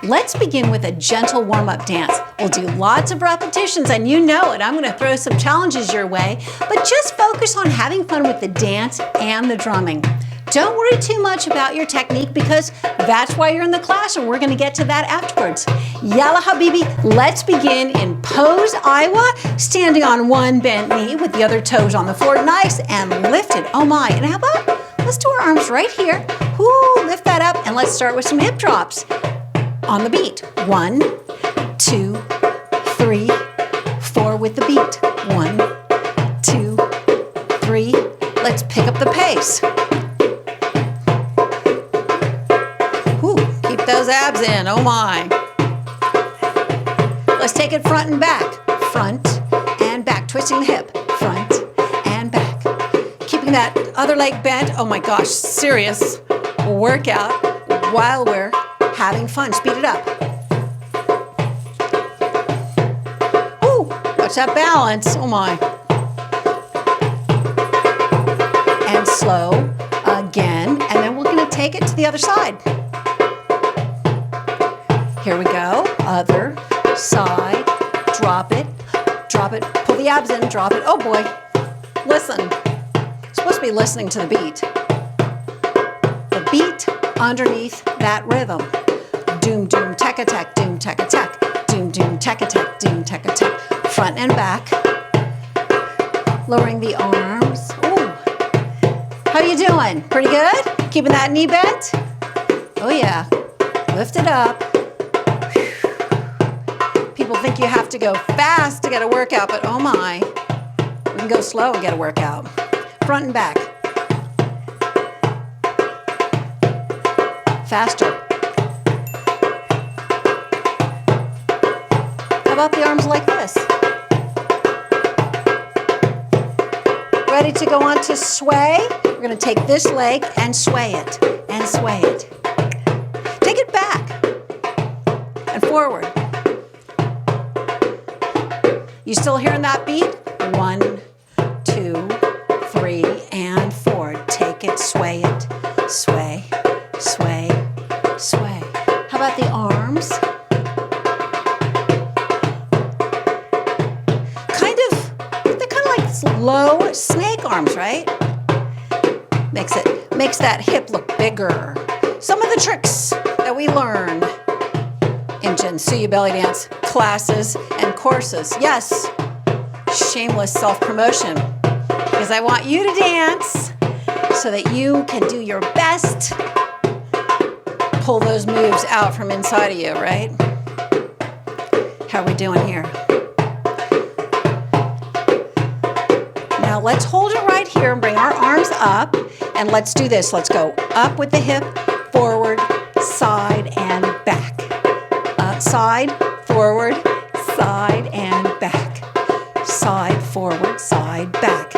Let's begin with a gentle warm-up dance. We'll do lots of repetitions, and you know it. I'm going to throw some challenges your way, but just focus on having fun with the dance and the drumming. Don't worry too much about your technique because that's why you're in the class, and we're going to get to that afterwards. Yalla Habibi, let's begin in pose Iowa, standing on one bent knee with the other toes on the floor. Nice and lifted. Oh my. And how about, let's do our arms right here. Ooh, lift that up, and let's start with some hip drops. On the beat. 1, 2, 3, 4 with the beat. 1, 2, 3. Let's pick up the pace. Ooh, keep those abs in. Oh my. Let's take it front and back. Front and back. Twisting the hip. Front and back. Keeping that other leg bent. Oh my gosh, serious workout while we're having fun. Speed it up. Ooh, watch that balance. Oh my. And slow again. And then we're going to take it to the other side. Here we go. Other side. Drop it. Drop it. Pull the abs in. Drop it. Oh boy. Listen. You're supposed to be listening to the beat. The beat underneath that rhythm. Doom, doom, tack, attack, doom, tack, attack. Doom, doom, tack, attack, doom, tack, attack. Front and back. Lowering the arms. Ooh. How you doing? Pretty good? Keeping that knee bent? Oh yeah. Lift it up. People think you have to go fast to get a workout, but oh my. We can go slow and get a workout. Front and back. Faster. How about the arms like this? Ready to go on to sway? We're going to take this leg and sway it, and sway it. Take it back and forward. You still hearing that beat? 1, 2, 3, and 4. Take it, sway it, sway, sway, sway. How about the arms? They're kind of like slow snake arms, right? Makes that hip look bigger. Some of the tricks that we learn in Jensuya belly dance classes and courses. Yes, shameless self-promotion, because I want you to dance so that you can do your best. Pull those moves out from inside of you, right? How are we doing here? Now let's hold it right here and bring our arms up, and let's do this. Let's go up with the hip, forward, side, and back. Side, forward, side, and back. Side, forward, side, back.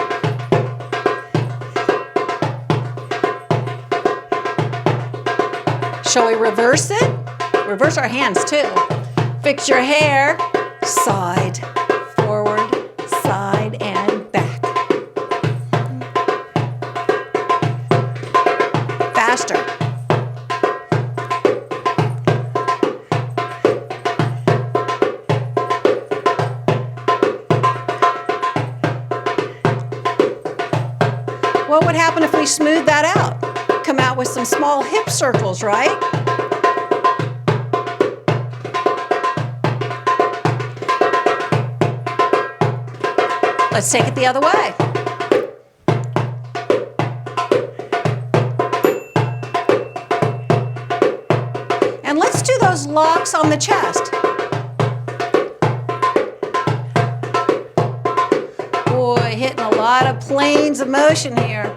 Shall we reverse it? Reverse our hands too. Fix your hair. Side, forward, side, and back. Faster. What would happen if we smooth that out? Come out with some small hip circles, right? Let's take it the other way. And let's do those locks on the chest. Boy, hitting a lot of planes of motion here.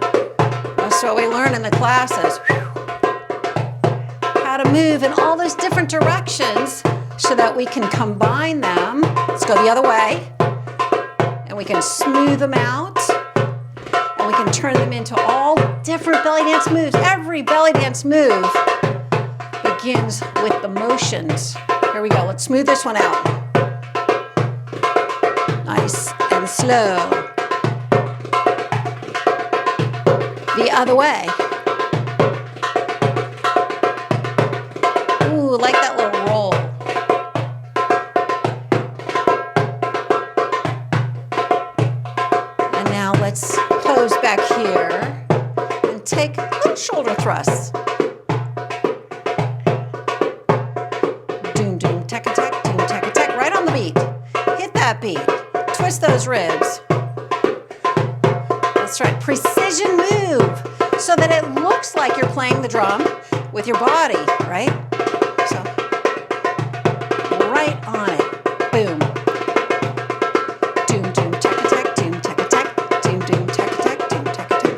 That's what we learn in the classes. How to move in all those different directions so that we can combine them. Let's go the other way. And we can smooth them out. And we can turn them into all different belly dance moves. Every belly dance move begins with the motions. Here we go. Let's smooth this one out. Nice and slow. The other way. Ooh, like that little roll. thrusts. Doom, doom, tek-a-tek, doom, tek-a-tek, right on the beat. Hit that beat. Twist those ribs. That's right, precision move so that it looks like you're playing the drum with your body, right? So, right on it. Boom. Doom, doom, tek-a-tek, doom, tek-a-tek, doom, doom, tek-a-tek, doom, tek-a-tek.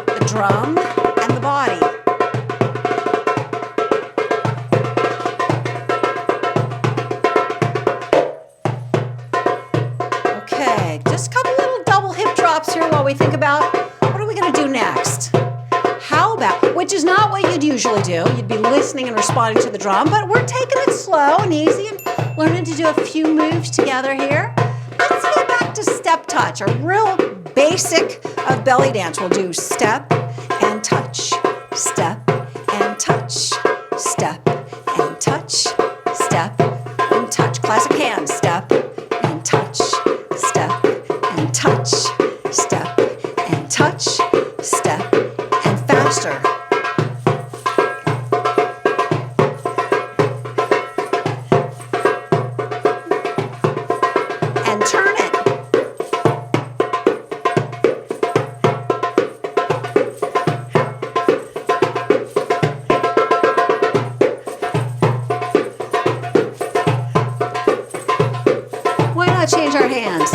The drum and the body. Okay, just a couple little double hip drops here while we think about what are we going to do next. How about, which is not what you'd usually do. You'd be listening and responding to the drum, but we're taking it slow and easy and learning to do a few moves together here. Let's get back to step touch, a real basic of belly dance. We'll do step and touch, step and touch, step and touch, step and touch. Classic hands, step and touch, step and touch, step and touch, step and faster. And turn it. Why not change our hands?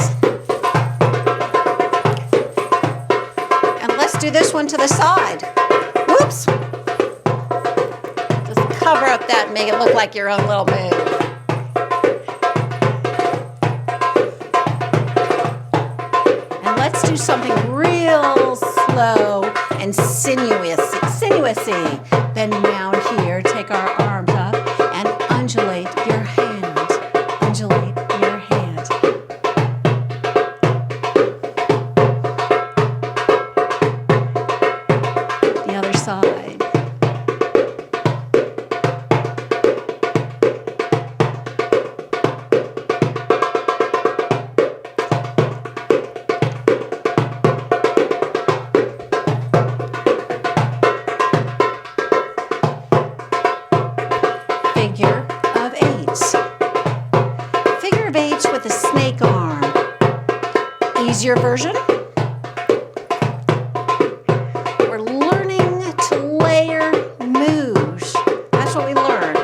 And let's do this one to the side. Whoops. Just cover up that and make it look like your own little move. And let's do something real slow and sinuousy. Bend down here, take our arms up and undulate your hand. Undulate your hand. The other side. Figure of eights. Figure of eights with a snake arm. Easier version. We're learning to layer moves. That's what we learn.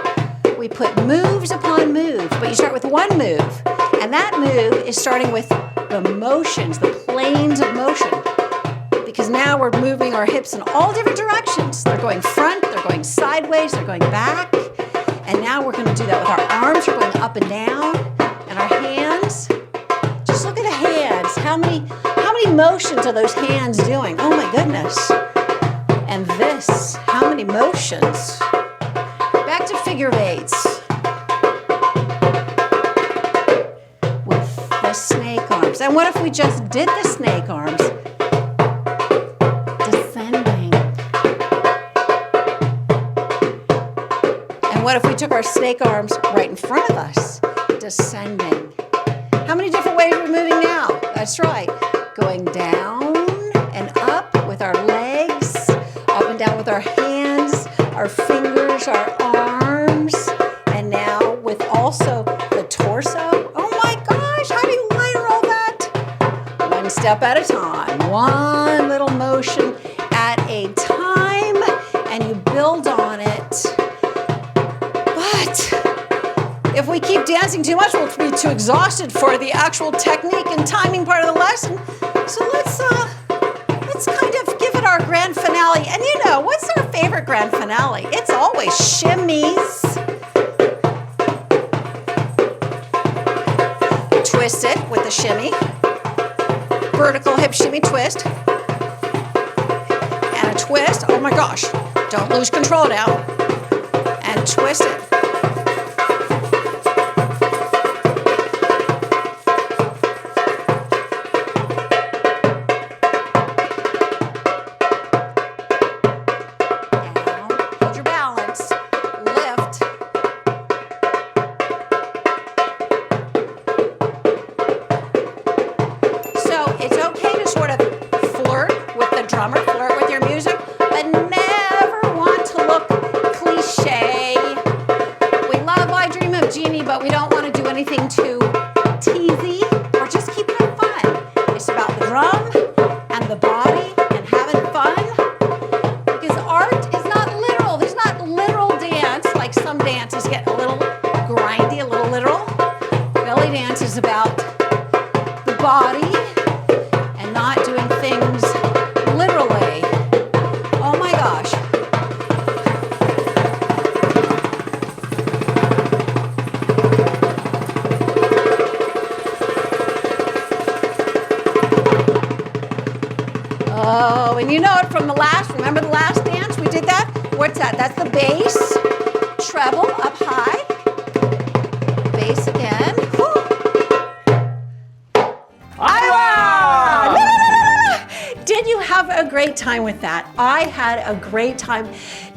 We put moves upon moves, but you start with one move. And that move is starting with the motions, the planes of motion. Because now we're moving our hips in all different directions. They're going front, they're going sideways, they're going back. And now we're going to do that with our arms. We're going up and down. And our hands. Just look at the hands. How many motions are those hands doing? Oh my goodness. And this, how many motions? Back to figure of eights. With the snake arms. And what if we just did the snake arms? Descending. And what if we took our snake arms right in front of us? Descending. How many different ways are we moving now? That's right. Going down and up with our legs, up and down with our hands, our fingers, our arms, and now with also the torso. Oh my gosh, how do you layer all that? One step at a time, one little motion at a time, and you build on it. But if we keep dancing too much, we'll be too exhausted for the actual technique and timing part of the lesson. So let's kind of give it our grand finale. And you know, what's our favorite grand finale? It's always shimmies. Twist it with the shimmy. Vertical hip shimmy twist. And a twist. Oh my gosh. Don't lose control now. And twist it. What's that? That's the bass, treble up high, bass again. Did you have a great time with that? I had a great time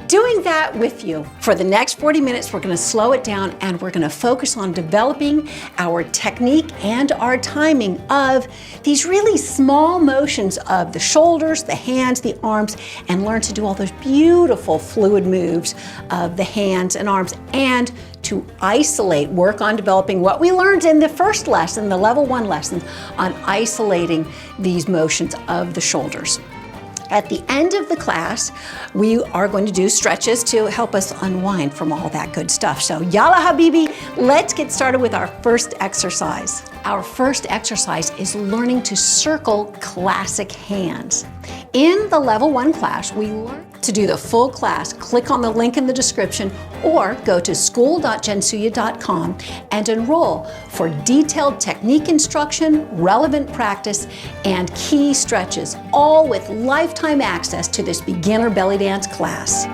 doing that with you. For the next 40 minutes, we're gonna slow it down and we're gonna focus on developing our technique and our timing of these really small motions of the shoulders, the hands, the arms, and learn to do all those beautiful fluid moves of the hands and arms, and to isolate, work on developing what we learned in the first lesson, the level 1 lesson, on isolating these motions of the shoulders. At the end of the class, we are going to do stretches to help us unwind from all that good stuff. So yalla habibi, let's get started with our first exercise. Our first exercise is learning to circle classic hands. In the level 1 class, we learn to do the full class. Click on the link in the description or go to school.jensuya.com and enroll for detailed technique instruction, relevant practice, and key stretches, all with lifetime access to this beginner belly dance class.